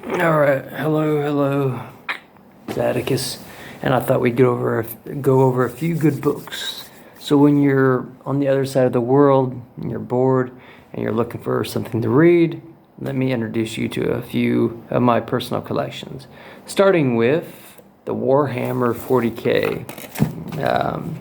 All right, hello, it's Atticus, and I thought we'd go over a few good books. So when you're on the other side of the world and you're bored and you're looking for something to read, let me introduce you to a few of my personal collections, starting with the Warhammer 40K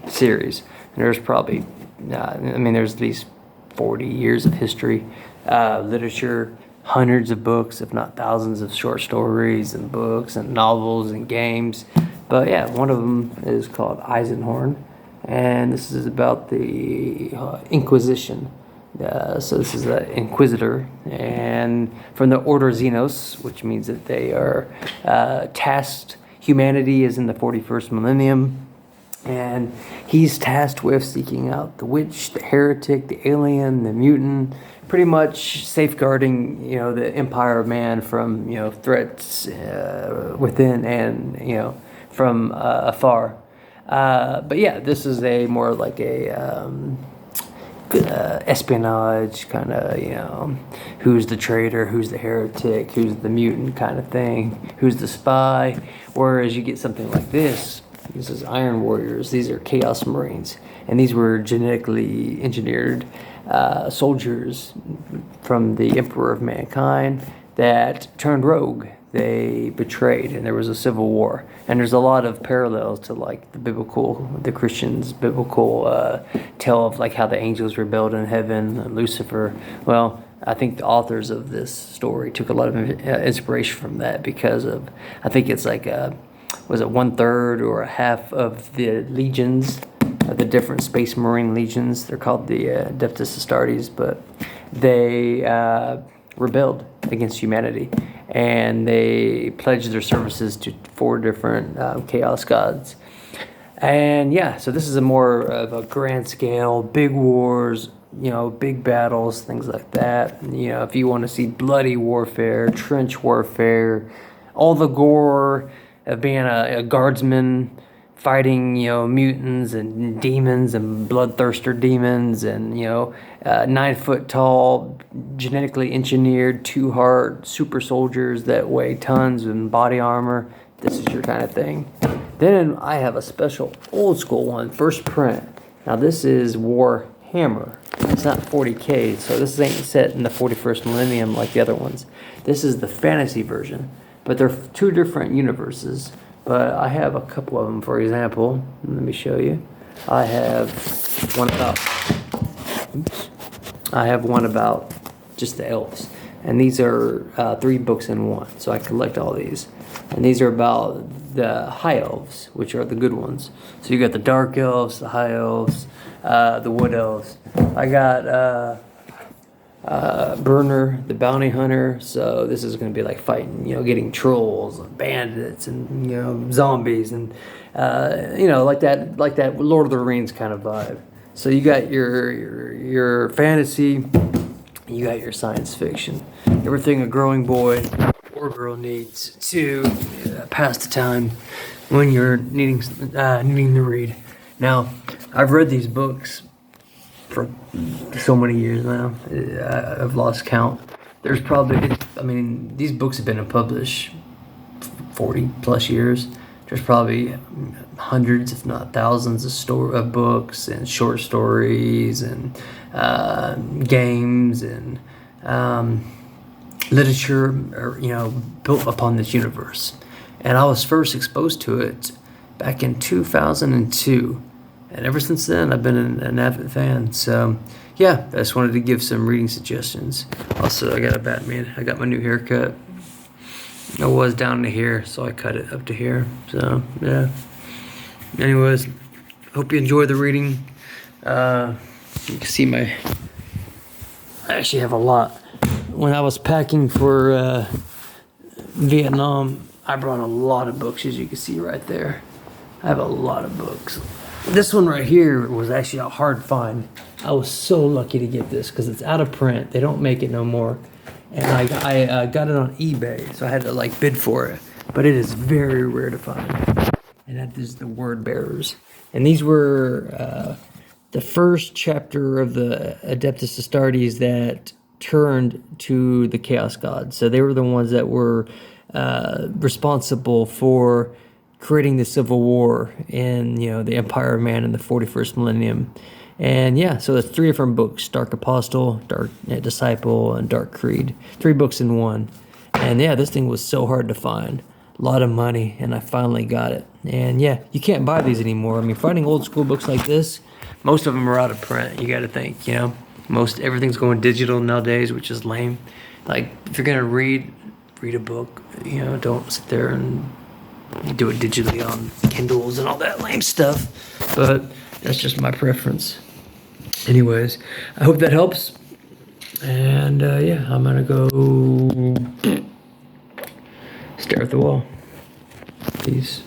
series. And there's probably, there's at least 40 years of history, literature, hundreds of books, if not thousands of short stories and books and novels and games. But yeah, one of them is called Eisenhorn, and this is about the Inquisition. So this is an inquisitor, and from the Order Xenos, which means that they are tasked. Humanity is in the 41st millennium, and he's tasked with seeking out the witch, the heretic, the alien, the mutant, pretty much safeguarding, the empire of man from, threats within and, from afar. But yeah, this is a more like a espionage kind of, who's the traitor, who's the heretic, who's the mutant kind of thing, who's the spy. Whereas you get something like this is Iron Warriors. These are Chaos Marines, and these were genetically engineered soldiers from the Emperor of Mankind that turned rogue. They betrayed, and there was a civil war. And there's a lot of parallels to like the Christians' biblical tale of like how the angels rebelled in heaven, and Lucifer. Well, I think the authors of this story took a lot of inspiration from that because of, I think it's like, was it 1/3 or a half of the legions, the different Space Marine legions? They're called the Adeptus Astartes, but they rebelled against humanity, and they pledged their services to 4 different chaos gods. And yeah, so this is a more of a grand scale, big wars, big battles, things like that. If you want to see bloody warfare, trench warfare, all the gore of being a guardsman, fighting, mutants and demons and bloodthirster demons and, 9-foot tall, genetically engineered, 2-heart super soldiers that weigh tons in body armor. This is your kind of thing. Then I have a special old school one, first print. Now this is Warhammer. It's not 40K, so this ain't set in the 41st millennium like the other ones. This is the fantasy version, but they're 2 different universes. But I have a couple of them. For example, let me show you. I have one about just the elves, and these are 3 books in one. So I collect all these, and these are about the high elves, which are the good ones. So you got the dark elves, the high elves, the wood elves. I got Burner, the bounty hunter. So this is going to be like fighting, getting trolls and bandits and, zombies and, like that Lord of the Rings kind of vibe. So you got your fantasy, you got your science fiction, everything a growing boy or girl needs to pass the time when you're needing to read. Now, I've read these books for so many years now. I've lost count. There's probably, these books have been published 40 plus years. There's probably hundreds, if not thousands, of books and short stories and games and literature, built upon this universe. And I was first exposed to it back in 2002. And ever since then, I've been an avid fan. So, yeah, I just wanted to give some reading suggestions. Also, I got my new haircut. I was down to here, so I cut it up to here. So, yeah. Anyways, hope you enjoy the reading. You can see I actually have a lot. When I was packing for Vietnam, I brought a lot of books, as you can see right there. I have a lot of books. This one right here was actually a hard find. I was so lucky to get this because it's out of print. They don't make it no more. And I got it on eBay, so I had to bid for it. But it is very rare to find. And that is the Word Bearers. And these were the first chapter of the Adeptus Astartes that turned to the chaos gods. So they were the ones that were responsible for creating the civil war in, the Empire of Man in the 41st millennium. And yeah, so it's 3 different books: Dark Apostle, Dark Disciple, and Dark Creed. 3 books in one. And yeah, this thing was so hard to find. A lot of money, and I finally got it. And yeah, you can't buy these anymore. I mean, finding old school books like this, most of them are out of print. You got to think, everything's going digital nowadays, which is lame. Like, if you're gonna read a book, don't sit there and do it digitally on Kindles and all that lame stuff. But that's just my preference. Anyways, I hope that helps. And yeah, I'm gonna go stare at the wall. Peace.